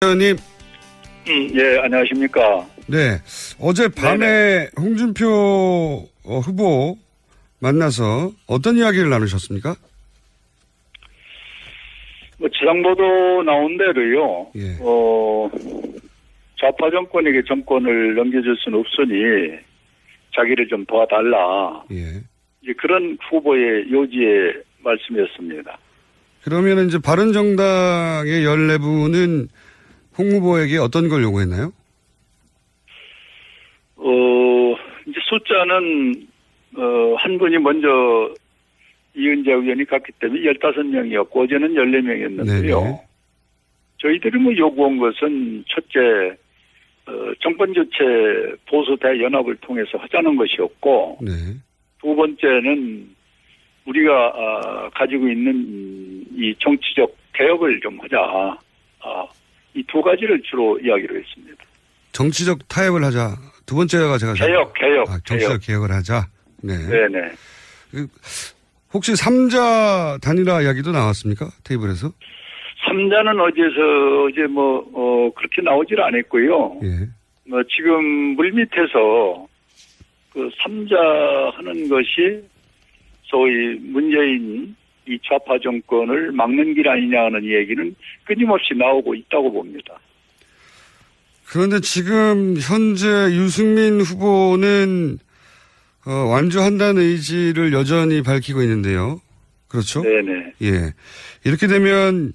의원님. 예, 안녕하십니까. 네. 어제 밤에 홍준표 후보 만나서 어떤 이야기를 나누셨습니까? 지상보도 나온 대로요. 예. 좌파 정권에게 정권을 넘겨줄 수는 없으니 자기를 좀 도와달라. 예. 이제 그런 후보의 요지의 말씀이었습니다. 그러면 이제 바른정당의 14분은 홍 후보에게 어떤 걸 요구했나요? 이제 숫자는, 한 분이 먼저 이은재 의원이 갔기 때문에 15명이었고, 어제는 14명이었는데요. 네네. 저희들이 요구한 것은 첫째, 정권 교체 보수 대연합을 통해서 하자는 것이었고, 네. 두 번째는 우리가 가지고 있는 이 정치적 개혁을 좀 하자. 이 두 가지를 주로 이야기로 했습니다. 정치적 타협을 하자. 두 번째가 제가 개혁. 정치적 개혁을 하자. 네. 네네. 혹시 3자 단일화 이야기도 나왔습니까? 테이블에서? 3자는 어제 그렇게 나오질 않았고요. 예. 지금 물밑에서 그 3자 하는 것이 소위 문재인 이 좌파 정권을 막는 길 아니냐 하는 얘기는 끊임없이 나오고 있다고 봅니다. 그런데 지금 현재 유승민 후보는 완주한다는 의지를 여전히 밝히고 있는데요. 그렇죠? 네네. 예. 이렇게 되면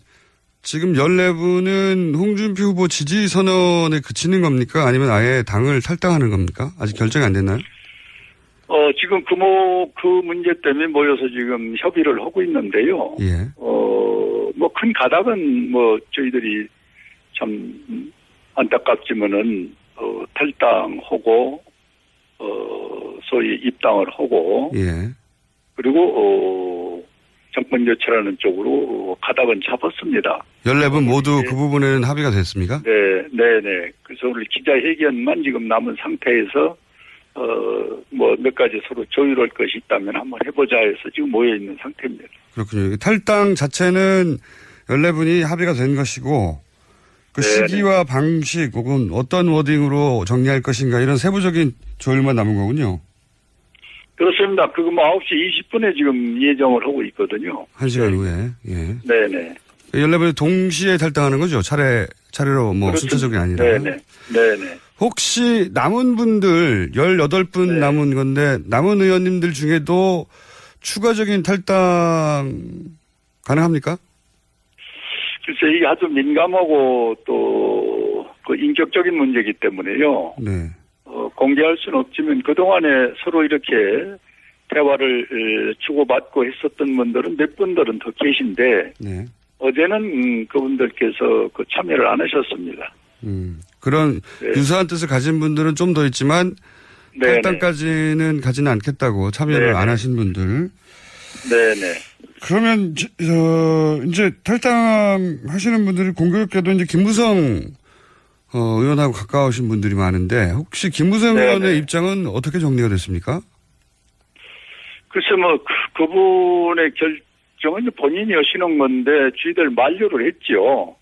지금 14분은 홍준표 후보 지지 선언에 그치는 겁니까? 아니면 아예 당을 탈당하는 겁니까? 아직 결정이 안 됐나요? 지금 그 문제 때문에 모여서 지금 협의를 하고 있는데요. 예. 큰 가닥은 저희들이 참 안타깝지만은, 탈당하고, 소위 입당을 하고. 예. 그리고, 정권 교체라는 쪽으로 가닥은 잡았습니다. 14분 모두 그 부분에는 합의가 됐습니까? 네네. 그래서 오늘 기자회견만 지금 남은 상태에서, 몇 가지 서로 조율할 것이 있다면 한번 해보자 해서 지금 모여있는 상태입니다. 그렇군요. 탈당 자체는 14분이 합의가 된 것이고, 그 네네. 시기와 방식 혹은 어떤 워딩으로 정리할 것인가 이런 세부적인 조율만 남은 거군요. 그렇습니다. 그거 9시 20분에 지금 예정을 하고 있거든요. 1시간 후에. 예. 네네. 14분이 동시에 탈당하는 거죠? 차례로 그렇습니다. 순차적이 아니라. 네네. 혹시 남은 분들 18분 네. 남은 건데 남은 의원님들 중에도 추가적인 탈당 가능합니까? 글쎄 이게 아주 민감하고 또 그 인격적인 문제이기 때문에요. 네. 공개할 수는 없지만 그동안에 서로 이렇게 대화를 주고받고 했었던 분들은 몇 분들은 더 계신데 네. 어제는 그분들께서 그 참여를 안 하셨습니다. 그런 유사한 뜻을 가진 분들은 좀 더 있지만 탈당까지는 가지는 않겠다고 참여를 안 하신 분들. 네네. 그러면 이제 탈당하시는 분들이 공교롭게도 이제 김무성 의원하고 가까우신 분들이 많은데 혹시 김무성 의원의 입장은 어떻게 정리가 됐습니까? 글쎄 그분의 결정은 본인이 하시는 건데 저희들 만류를 했죠.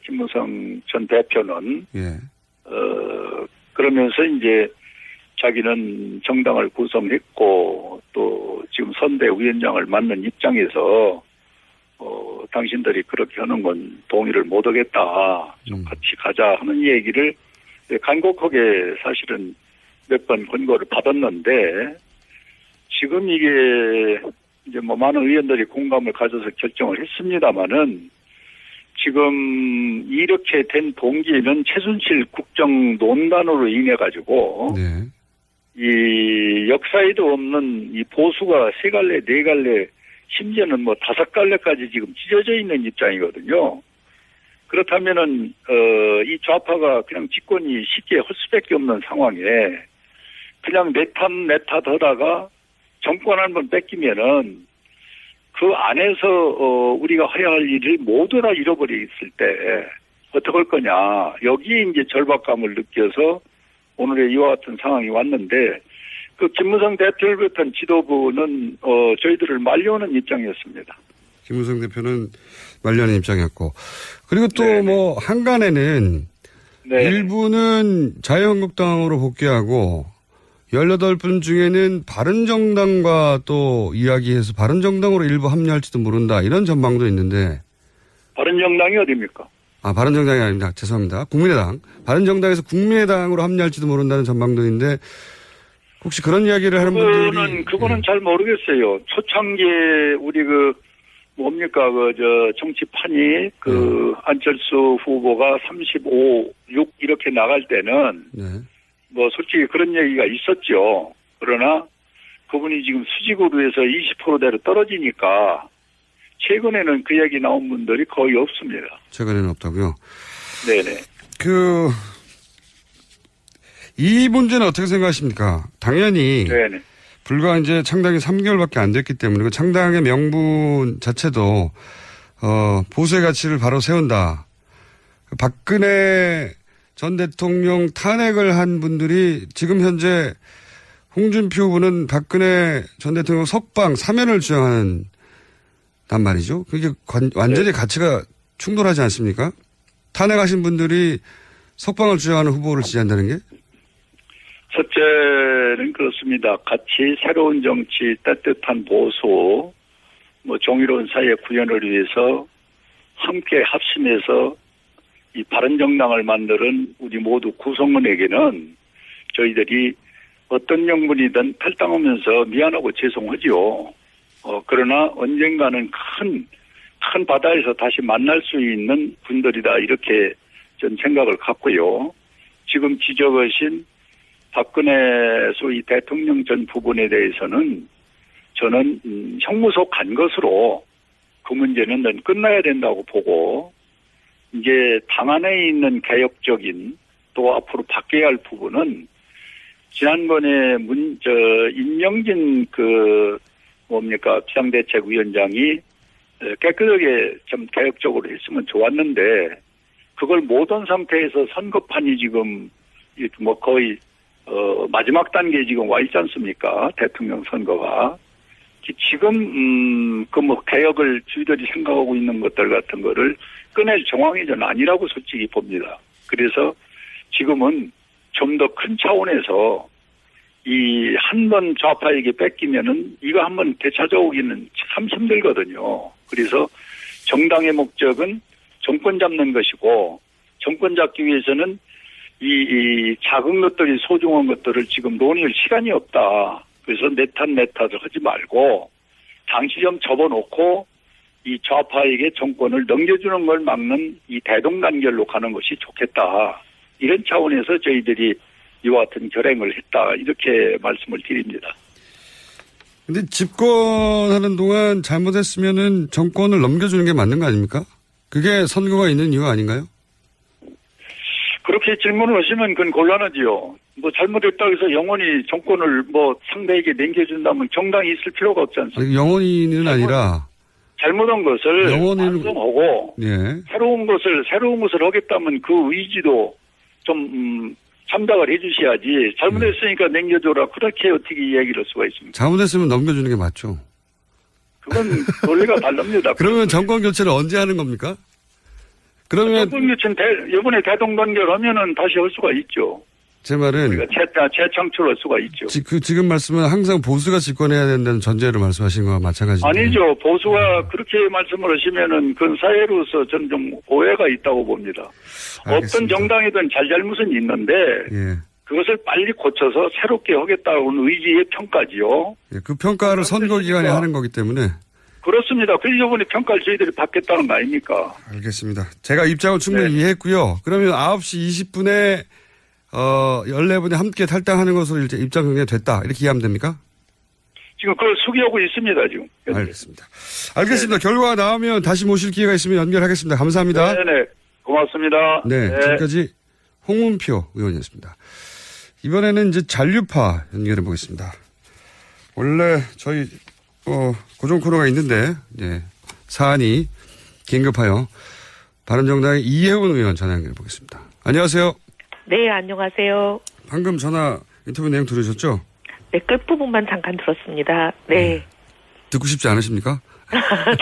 김무성 전 대표는. 예. 그러면서 이제 자기는 정당을 구성했고 또 지금 선대위원장을 맡는 입장에서 당신들이 그렇게 하는 건 동의를 못 하겠다. 좀 같이 가자 하는 얘기를 간곡하게 사실은 몇 번 권고를 받았는데 지금 이게 이제 많은 의원들이 공감을 가져서 결정을 했습니다마는 지금 이렇게 된 동기는 최순실 국정농단으로 인해 가지고 네. 이 역사에도 없는 이 보수가 3갈래, 4갈래, 심지어는 5갈래까지 지금 찢어져 있는 입장이거든요. 그렇다면은 이 좌파가 그냥 집권이 쉽게 할 수밖에 없는 상황에 그냥 내 탓 하다가 정권 한번 뺏기면은 그 안에서 우리가 해야 할 일을 모두 다 잃어버렸을 때 어떡할 거냐. 여기에 이제 절박감을 느껴서 오늘의 이와 같은 상황이 왔는데 그 김무성 대표를 비롯한 지도부는 저희들을 말려오는 입장이었습니다. 김무성 대표는 말려는 입장이었고. 그리고 또 네. 뭐 한간에는 네. 일부는 자유한국당으로 복귀하고 18분 중에는 바른정당과 또 이야기해서 바른정당으로 일부 합류할지도 모른다. 이런 전망도 있는데. 바른정당이 어디입니까? 바른정당이 아닙니다. 죄송합니다. 국민의당. 바른정당에서 국민의당으로 합류할지도 모른다는 전망도 있는데 혹시 그런 이야기를 하는 분들이. 그거는 잘 모르겠어요. 초창기에 우리 뭡니까, 정치판이 안철수 후보가 35, 6 이렇게 나갈 때는 네. 뭐 솔직히 그런 얘기가 있었죠. 그러나 그분이 지금 수직으로 해서 20%대로 떨어지니까 최근에는 그 얘기 나온 분들이 거의 없습니다. 최근에는 없다고요? 네네. 이 문제는 어떻게 생각하십니까? 당연히. 네네. 불과 이제 창당이 3개월밖에 안 됐기 때문에 그 창당의 명분 자체도, 보수의 가치를 바로 세운다. 박근혜 전 대통령 탄핵을 한 분들이 지금 현재 홍준표 후보는 박근혜 전 대통령 석방 사면을 주장하는 단 말이죠. 그게 완전히 가치가 충돌하지 않습니까? 탄핵하신 분들이 석방을 주장하는 후보를 지지한다는 게? 첫째는 그렇습니다. 같이 새로운 정치, 따뜻한 보수, 정의로운 사회 구현을 위해서 함께 합심해서 이 바른정당을 만드는 우리 모두 구성원에게는 저희들이 어떤 명분이든 탈당하면서 미안하고 죄송하지요. 그러나 언젠가는 큰 바다에서 다시 만날 수 있는 분들이다. 이렇게 전 생각을 갖고요. 지금 지적하신 박근혜 소위 대통령 전 부분에 대해서는 저는 형무소 간 것으로 그 문제는 난 끝나야 된다고 보고 이제 당 안에 있는 개혁적인 또 앞으로 바뀌어야 할 부분은 지난번에 임명진 비상대책위원장이 깨끗하게 좀 개혁적으로 했으면 좋았는데 그걸 못한 상태에서 선거판이 지금 거의 마지막 단계에 지금 와 있지 않습니까? 대통령 선거가. 지금, 개혁을 저희들이 생각하고 있는 것들 같은 거를 꺼낼 정황이 저는 아니라고 솔직히 봅니다. 그래서 지금은 좀 더 큰 차원에서 이 한 번 좌파에게 뺏기면은 이거 한번 되찾아오기는 참 힘들거든요. 그래서 정당의 목적은 정권 잡는 것이고 정권 잡기 위해서는 이 작은 것들이 소중한 것들을 지금 논의할 시간이 없다. 그래서 내 탓을 하지 말고 당시 좀 접어놓고 이 좌파에게 정권을 넘겨주는 걸 막는 이 대동단결로 가는 것이 좋겠다. 이런 차원에서 저희들이 이와 같은 결행을 했다. 이렇게 말씀을 드립니다. 근데 집권하는 동안 잘못했으면은 정권을 넘겨주는 게 맞는 거 아닙니까? 그게 선거가 있는 이유 아닌가요? 그렇게 질문을 하시면 그건 곤란하지요. 잘못했다고 해서 영원히 정권을 상대에게 넘겨준다면 정당이 있을 필요가 없지 않습니까? 아니, 영원히는 아니라. 잘못한 것을 반성하고 예. 새로운 것을 하겠다면 그 의지도 좀 참작을 해 주셔야지 잘못했으니까 넘겨줘라. 그렇게 어떻게 이야기를 할 수가 있습니까? 잘못했으면 넘겨주는 게 맞죠. 그건 논리가 다릅니다. 그러면 정권 교체를 언제 하는 겁니까? 그러면 정권 교체는 이번에 대동단결 하면은 다시 할 수가 있죠. 제 말은 우리가 재창출할 수가 있죠. 지금 말씀은 항상 보수가 집권해야 된다는 전제로 말씀하신 거와 마찬가지죠. 아니죠. 보수가 그렇게 말씀을 하시면은 그건 사회로서 저는 좀 오해가 있다고 봅니다. 알겠습니다. 어떤 정당이든 잘잘못은 있는데 예. 그것을 빨리 고쳐서 새롭게 하겠다는 의지의 평가지요. 예, 그 평가를 선거 기간에 하는 거기 때문에. 그렇습니다. 그래서 이번에 평가를 저희들이 받겠다는 거 아닙니까? 알겠습니다. 제가 입장을 충분히 이해했고요. 그러면 9시 20분에 14분이 함께 탈당하는 것으로 입장 정리가 됐다. 이렇게 이해하면 됩니까? 지금 그걸 수기하고 있습니다, 지금. 알겠습니다. 알겠습니다. 결과가 나오면 다시 모실 기회가 있으면 연결하겠습니다. 감사합니다. 네네. 고맙습니다. 네. 지금까지 홍문표 의원이었습니다. 이번에는 이제 잔류파 연결해 보겠습니다. 원래 저희, 고정 코너가 있는데, 사안이 긴급하여 바른정당의 이혜훈 의원 전화 연결해 보겠습니다. 안녕하세요. 네, 안녕하세요. 방금 전화 인터뷰 내용 들으셨죠? 네, 끝부분만 잠깐 들었습니다. 네. 듣고 싶지 않으십니까?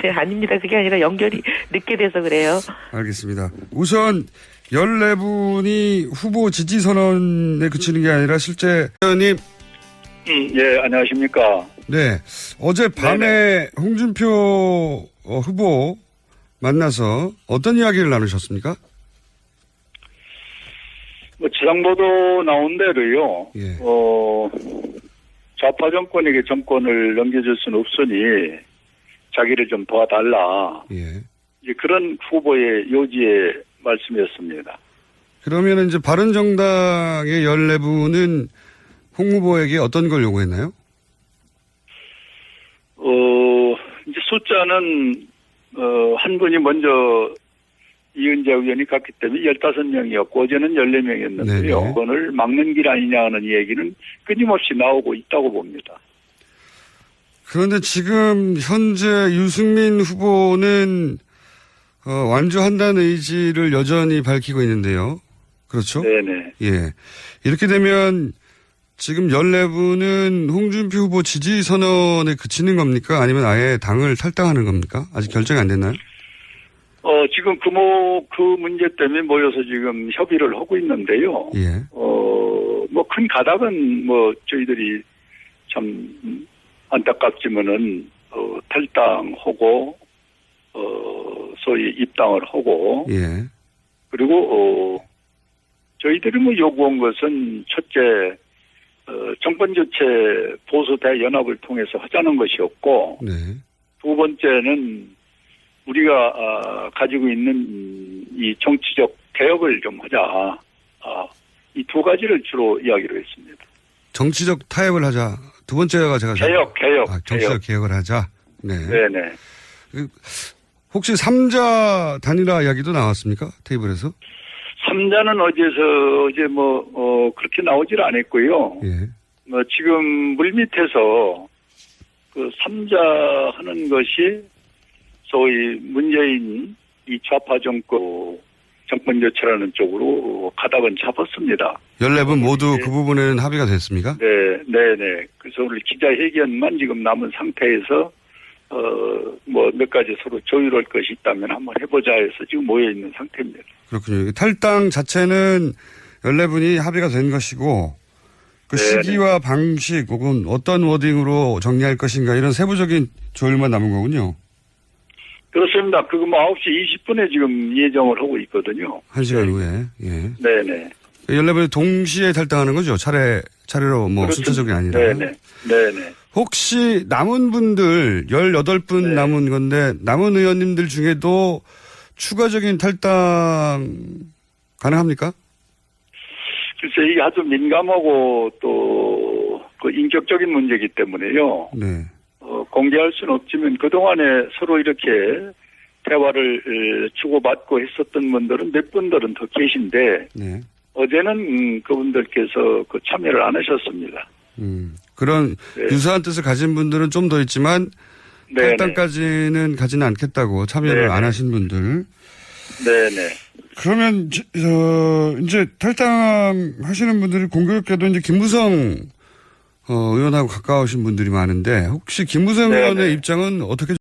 네, 아닙니다. 그게 아니라 연결이 늦게 돼서 그래요. 알겠습니다. 우선 14분이 후보 지지 선언에 그치는 게 아니라 실제 의원님. 예, 안녕하십니까. 네. 어제 밤에 홍준표 후보 만나서 어떤 이야기를 나누셨습니까? 뭐 지상보도 나온 대로요. 예. 좌파 정권에게 정권을 넘겨줄 수는 없으니 자기를 좀 도와달라. 예. 이제 그런 후보의 요지의 말씀이었습니다. 그러면 이제 바른정당의 14분은 홍 후보에게 어떤 걸 요구했나요? 이제 숫자는, 한 분이 먼저 이은재 의원이 갔기 때문에 15명이었고, 어제는 14명이었는데요. 네네. 그걸 막는 길 아니냐는 얘기는 끊임없이 나오고 있다고 봅니다. 그런데 지금 현재 유승민 후보는 완주한다는 의지를 여전히 밝히고 있는데요. 그렇죠? 네네. 예. 이렇게 되면 지금 14분은 홍준표 후보 지지 선언에 그치는 겁니까? 아니면 아예 당을 탈당하는 겁니까? 아직 결정이 안 됐나요? 지금 그 문제 때문에 모여서 지금 협의를 하고 있는데요. 예. 뭐 큰 가닥은 뭐 저희들이 참 안타깝지만은, 탈당하고, 소위 입당을 하고, 예. 그리고, 저희들이 뭐 요구한 것은 첫째, 정권 교체 보수 대연합을 통해서 하자는 것이었고, 네. 두 번째는 우리가 가지고 있는 이 정치적 개혁을 좀 하자. 이 두 가지를 주로 이야기로 했습니다. 정치적 타협을 하자. 두 번째가 제가 개혁. 정치적 개혁을 하자. 네. 네네. 혹시 3자 단일화 이야기도 나왔습니까? 테이블에서? 3자는 어제 그렇게 나오질 않았고요. 예. 지금 물밑에서 그 3자 하는 것이 소위 문재인 이 좌파 정권 교체라는 쪽으로 가닥은 잡았습니다. 14분 모두 그 부분에는 합의가 됐습니까? 네네. 그래서 오늘 기자회견만 지금 남은 상태에서, 몇 가지 서로 조율할 것이 있다면 한번 해보자 해서 지금 모여있는 상태입니다. 그렇군요. 탈당 자체는 14분이 합의가 된 것이고, 그 네네. 시기와 방식 혹은 어떤 워딩으로 정리할 것인가 이런 세부적인 조율만 남은 거군요. 그렇습니다. 그거 9시 20분에 지금 예정을 하고 있거든요. 1시간 후에. 예. 네네. 14분이 동시에 탈당하는 거죠? 차례로 그렇습니다. 순차적이 아니라. 네네. 혹시 남은 분들 18분 네. 남은 건데 남은 의원님들 중에도 추가적인 탈당 가능합니까? 글쎄 이게 아주 민감하고 또 그 인격적인 문제이기 때문에요. 네. 공개할 수는 없지만 그동안에 서로 이렇게 대화를 주고받고 했었던 분들은 몇 분들은 더 계신데 네. 어제는 그분들께서 그 참여를 안 하셨습니다. 그런 네. 유사한 뜻을 가진 분들은 좀 더 있지만 네네. 탈당까지는 가지는 않겠다고 참여를 네네. 안 하신 분들. 네네. 그러면 이제 탈당하시는 분들이 공교롭게도 이제 김무성 의원하고 가까우신 분들이 많은데 혹시 김무성 네네. 의원의 입장은 어떻게